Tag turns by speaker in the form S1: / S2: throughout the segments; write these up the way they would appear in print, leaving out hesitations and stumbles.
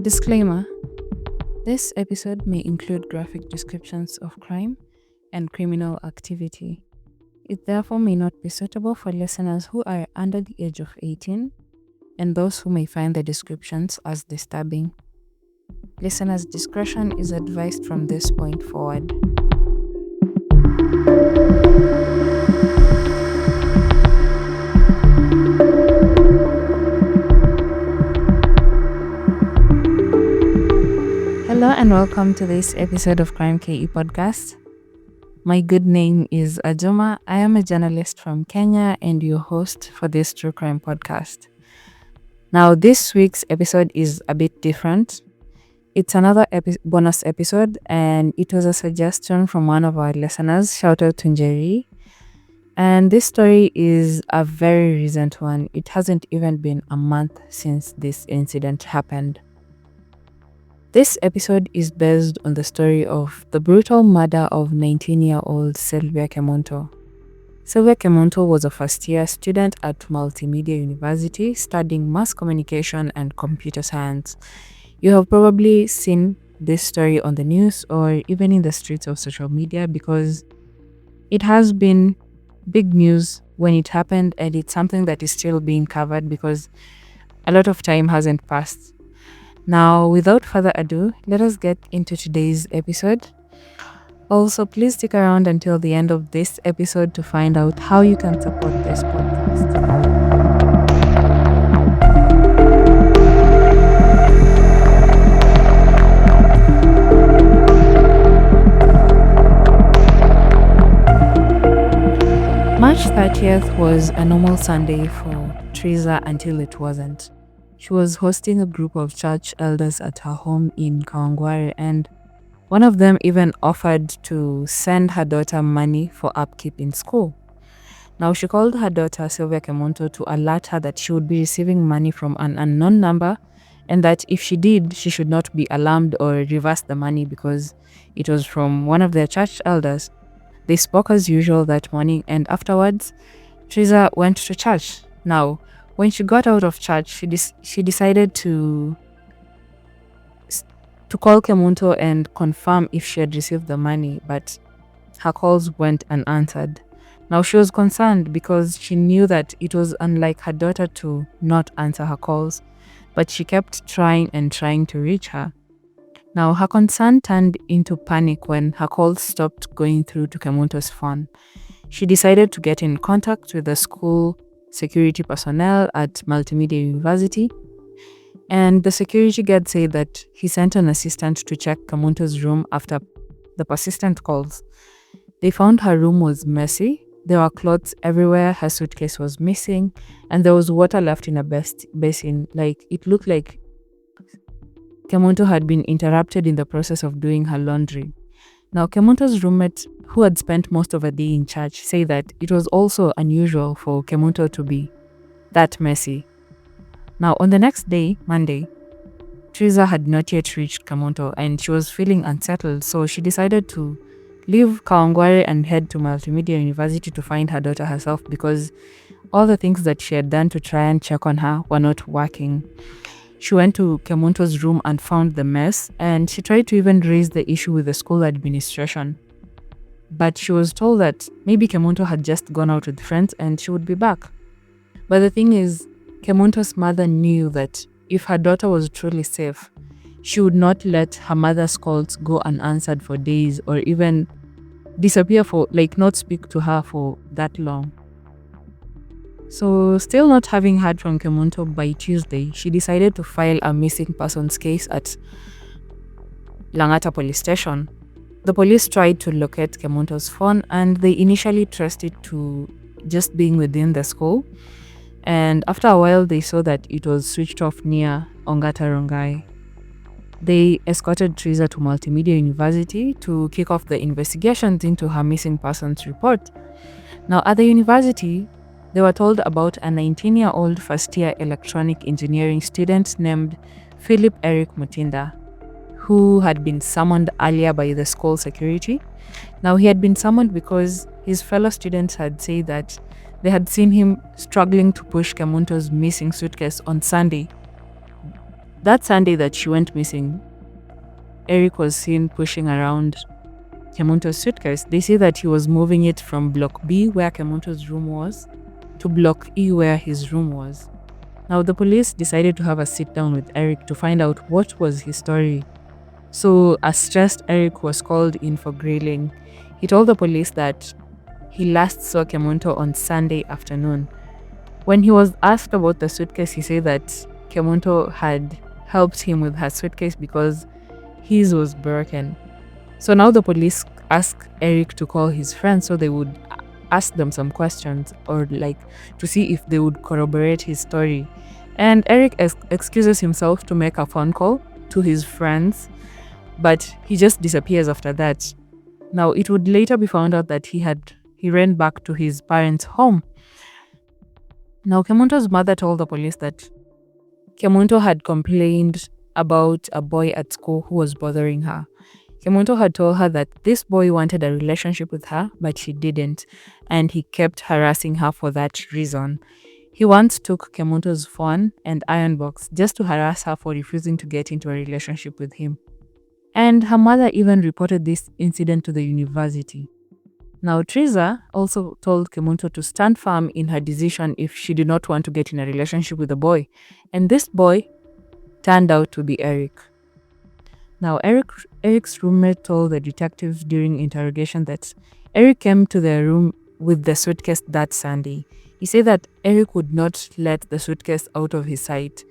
S1: Disclaimer: this episode may include graphic descriptions of crime and criminal activity. It therefore may not be suitable for listeners who are under the age of 18 and those who may find the descriptions as disturbing. Listeners' discretion is advised from this point forward. Hello and welcome to this episode of Crime KE Podcast. My good name is Ajuma. I am a journalist from Kenya and your host for this true crime podcast. Now, this week's episode is a bit different. It's another bonus episode, and it was a suggestion from one of our listeners. Shout out to Njeri. And this story is a very recent one. It hasn't even been a month since this incident happened. This episode is based on the story of the brutal murder of 19-year-old Sylvia Kemunto. Sylvia Kemunto was a first-year student at Multimedia University studying mass communication and computer science. You have probably seen this story on the news or even in the streets of social media because it has been big news when it happened, and it's something that is still being covered because a lot of time hasn't passed. Now, without further ado, let us get into today's episode. Also, please stick around until the end of this episode to find out how you can support this podcast. March 30th was a normal Sunday for Teresa until it wasn't. She was hosting a group of church elders at her home in Kawangware, and one of them even offered to send her daughter money for upkeep in school. Now, she called her daughter Sylvia Kemunto to alert her that she would be receiving money from an unknown number, and that if she did, she should not be alarmed or reverse the money because it was from one of their church elders. They spoke as usual that morning, and afterwards, Teresa went to church. Now, when she got out of church, she decided to call Kemunto and confirm if she had received the money, but her calls went unanswered. Now, she was concerned because she knew that it was unlike her daughter to not answer her calls, but she kept trying and trying to reach her. Now, her concern turned into panic when her calls stopped going through to Kemunto's phone. She decided to get in contact with the school security personnel at Multimedia University, and the security guard said that he sent an assistant to check Kemunto's room after the persistent calls. They found her room was messy. There were clothes everywhere, her suitcase was missing, and there was water left in a basin. Like, it looked like Kemunto had been interrupted in the process of doing her laundry. Now, Kemunto's roommate, who had spent most of a day in church, said that it was also unusual for Kemunto to be that messy. Now, on the next day, Monday, Teresa had not yet reached Kemunto and she was feeling unsettled, so she decided to leave Kawangware and head to Multimedia University to find her daughter herself because all the things that she had done to try and check on her were not working. She went to Kemunto's room and found the mess, and she tried to even raise the issue with the school administration. But she was told that maybe Kemunto had just gone out with friends and she would be back. But the thing is, Kemunto's mother knew that if her daughter was truly safe, she would not let her mother's calls go unanswered for days or even disappear not speak to her for that long. So, still not having heard from Kemunto by Tuesday, she decided to file a missing persons case at Langata police station. The police tried to locate Kemunto's phone and they initially traced it to just being within the school. And after a while, they saw that it was switched off near Ongata Rongai. They escorted Teresa to Multimedia University to kick off the investigations into her missing persons report. Now, at the university, they were told about a 19-year-old first-year electronic engineering student named Philip Eric Mutinda, who had been summoned earlier by the school security. Now, he had been summoned because his fellow students had said that they had seen him struggling to push Kemunto's missing suitcase on Sunday That Sunday that she went missing, Eric was seen pushing around Kemunto's suitcase. They say that he was moving it from Block B, where Kemunto's room was, to Block E, where his room was. Now, the police decided to have a sit down with Eric to find out what was his story. So, a stressed Eric was called in for grilling. He told the police that he last saw Kemunto on Sunday afternoon. When he was asked about the suitcase, he said that Kemunto had helped him with her suitcase because his was broken. So now the police asked Eric to call his friends so they would ask them some questions or to see if they would corroborate his story. And Eric excuses himself to make a phone call to his friends, but he just disappears after that. Now it would later be found out that he ran back to his parents' home. Now Kemunto's mother told the police that Kemunto had complained about a boy at school who was bothering her. Kemunto had told her that this boy wanted a relationship with her, but she didn't, and he kept harassing her for that reason. He once took Kemunto's phone and iron box just to harass her for refusing to get into a relationship with him. And her mother even reported this incident to the university. Now, Teresa also told Kemunto to stand firm in her decision if she did not want to get in a relationship with the boy. And this boy turned out to be Eric. Now, Eric's roommate told the detectives during interrogation that Eric came to their room with the suitcase that Sunday. He said that Eric would not let the suitcase out of his sight,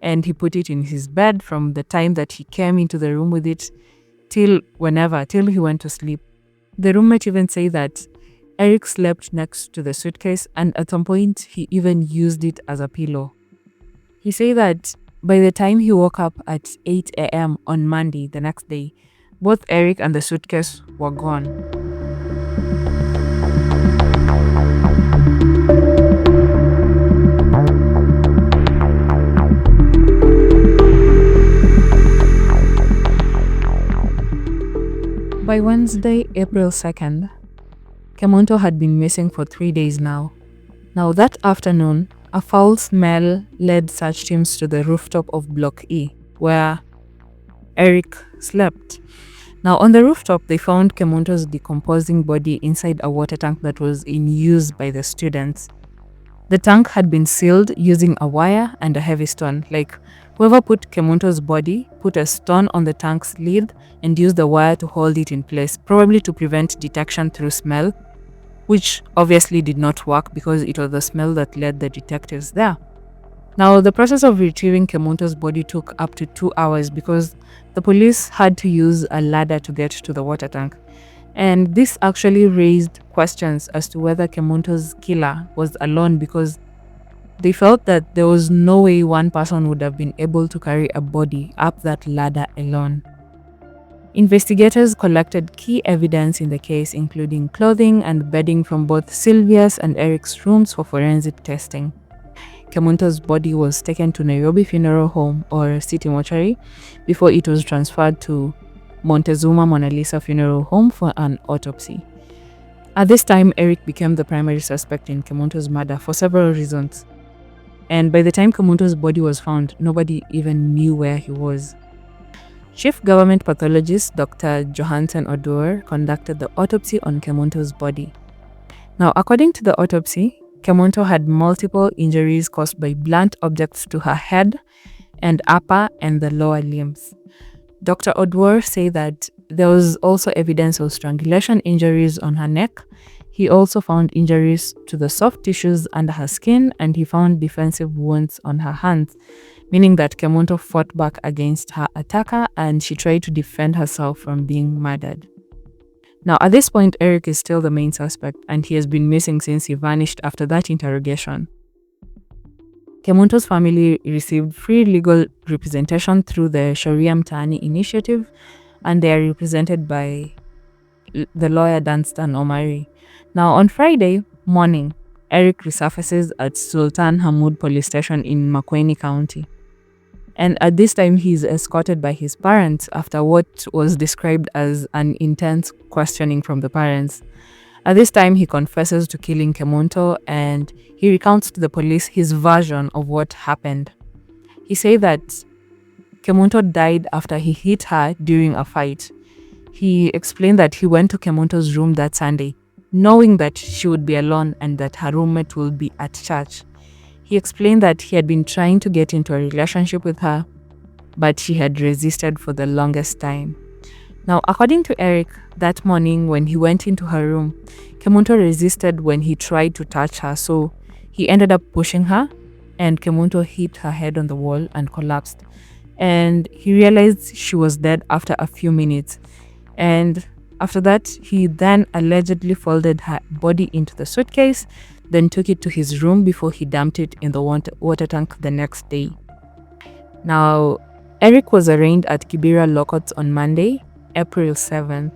S1: and he put it in his bed from the time that he came into the room with it till he went to sleep. The roommate even said that Eric slept next to the suitcase, and at some point he even used it as a pillow. He said that by the time he woke up at 8 a.m. on Monday, the next day, both Eric and the suitcase were gone. By Wednesday, April 2nd, Kemunto had been missing for 3 days now. Now that afternoon, a foul smell led search teams to the rooftop of Block E, where Eric slept. Now on the rooftop, they found Kemunto's decomposing body inside a water tank that was in use by the students. The tank had been sealed using a wire and a heavy stone. Whoever put Kemunto's body put a stone on the tank's lid and used the wire to hold it in place, probably to prevent detection through smell, which obviously did not work because it was the smell that led the detectives there. Now, the process of retrieving Kemunto's body took up to 2 hours because the police had to use a ladder to get to the water tank. And this actually raised questions as to whether Kemunto's killer was alone, because they felt that there was no way one person would have been able to carry a body up that ladder alone. Investigators collected key evidence in the case, including clothing and bedding from both Sylvia's and Eric's rooms for forensic testing. Kemunto's body was taken to Nairobi Funeral Home, or City Mortuary, before it was transferred to Montezuma Mona Lisa Funeral Home for an autopsy. At this time, Eric became the primary suspect in Kemunto's murder for several reasons. And by the time Kemunto's body was found, nobody even knew where he was. Chief Government Pathologist Dr. Johansen Odur conducted the autopsy on Kemunto's body. Now, according to the autopsy, Kemunto had multiple injuries caused by blunt objects to her head and upper and the lower limbs. Dr. Odur said that there was also evidence of strangulation injuries on her neck. He also found injuries to the soft tissues under her skin, and he found defensive wounds on her hands, meaning that Kemunto fought back against her attacker and she tried to defend herself from being murdered. Now, at this point, Eric is still the main suspect, and he has been missing since he vanished after that interrogation. Kemunto's family received free legal representation through the Sharia Mtaani initiative, and they are represented by the lawyer Danstan Omari. Now, on Friday morning, Eric resurfaces at Sultan Hamoud police station in Makueni County. And at this time, he is escorted by his parents after what was described as an intense questioning from the parents. At this time, he confesses to killing Kemunto, and he recounts to the police his version of what happened. He said that Kemunto died after he hit her during a fight. He explained that he went to Kemunto's room that Sunday, knowing that she would be alone and that her roommate will be at church. He explained that he had been trying to get into a relationship with her, but she had resisted for the longest time. Now, according to Eric, that morning when he went into her room, Kemunto resisted when he tried to touch her, so he ended up pushing her, and Kemunto hit her head on the wall and collapsed. And he realized she was dead after a few minutes. And after that, he then allegedly folded her body into the suitcase, then took it to his room before he dumped it in the water tank the next day. Now, Eric was arraigned at Kibera Law Courts on Monday, April 7th,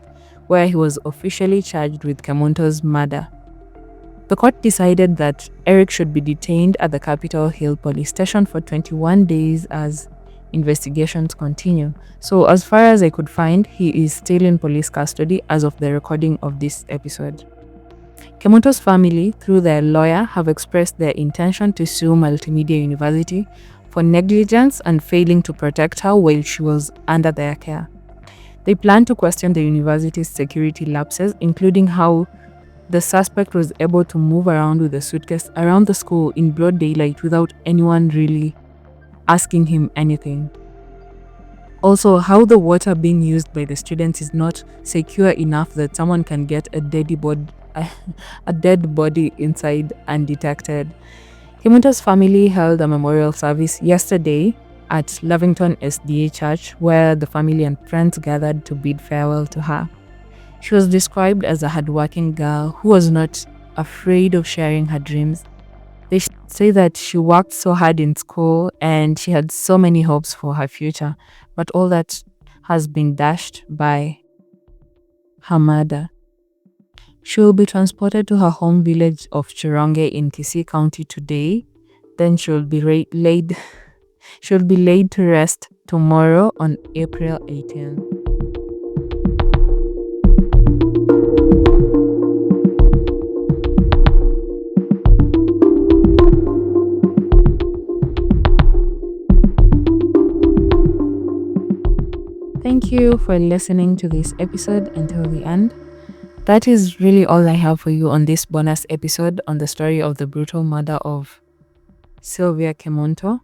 S1: where he was officially charged with Kemunto's murder. The court decided that Eric should be detained at the Capitol Hill police station for 21 days as investigations continue. So as far as I could find, he is still in police custody as of the recording of this episode. Kemunto's family, through their lawyer, have expressed their intention to sue Multimedia University for negligence and failing to protect her while she was under their care. They plan to question the university's security lapses, including how the suspect was able to move around with a suitcase around the school in broad daylight without anyone really asking him anything. Also, how the water being used by the students is not secure enough that someone can get a dead body inside undetected. Kemunto's family held a memorial service yesterday at Lavington SDA Church, where the family and friends gathered to bid farewell to her. She was described as a hardworking girl who was not afraid of sharing her dreams. They say that she worked so hard in school and she had so many hopes for her future, but all that has been dashed by her murder. She will be transported to her home village of Chironge in Kisii County today. Then she will be laid to rest tomorrow on April 18th. Thank you for listening to this episode until the end. That is really all I have for you on this bonus episode on the story of the brutal murder of Sylvia Kemunto.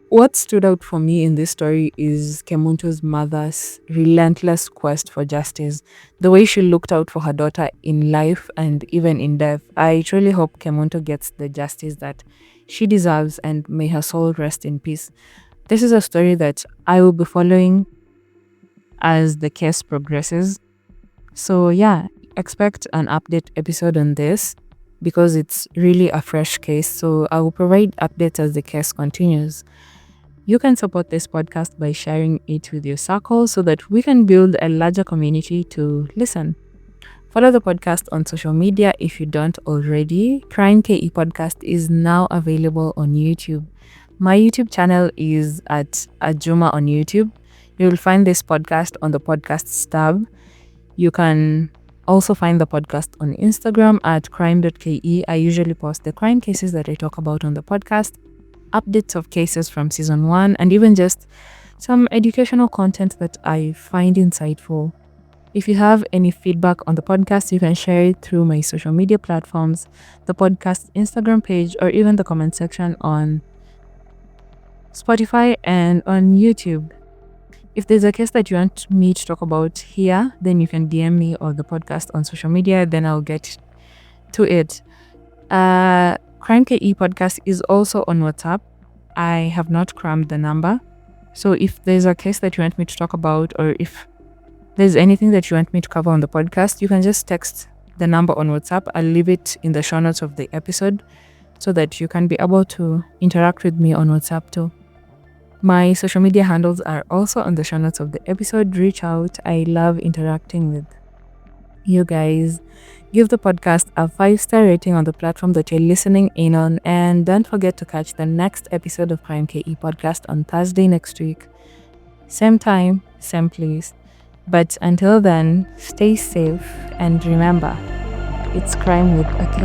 S1: What stood out for me in this story is Kemunto's mother's relentless quest for justice, the way she looked out for her daughter in life and even in death. I truly hope Kemunto gets the justice that she deserves, and may her soul rest in peace. This is a story that I will be following as the case progresses. So yeah, expect an update episode on this because it's really a fresh case. So I will provide updates as the case continues. You can support this podcast by sharing it with your circle so that we can build a larger community to listen. Follow the podcast on social media if you don't already. Crime KE Podcast is now available on YouTube. My YouTube channel is at Ajuma on YouTube. You'll find this podcast on the podcasts tab. You can also find the podcast on Instagram at crime.ke. I usually post the crime cases that I talk about on the podcast, updates of cases from season 1, and even just some educational content that I find insightful. If you have any feedback on the podcast, you can share it through my social media platforms, the podcast Instagram page, or even the comment section on Spotify and on YouTube. If there's a case that you want me to talk about here, then you can DM me or the podcast on social media, then I'll get to it. Crime KE Podcast is also on WhatsApp. I have not crammed the number. So if there's a case that you want me to talk about, or if there's anything that you want me to cover on the podcast, you can just text the number on WhatsApp. I'll leave it in the show notes of the episode so that you can be able to interact with me on WhatsApp too. My social media handles are also on the show notes of the episode. Reach out. I love interacting with you guys. Give the podcast a 5-star rating on the platform that you're listening in on. And don't forget to catch the next episode of Crime KE Podcast on Thursday next week. Same time, same place. But until then, stay safe and remember, it's crime with a K.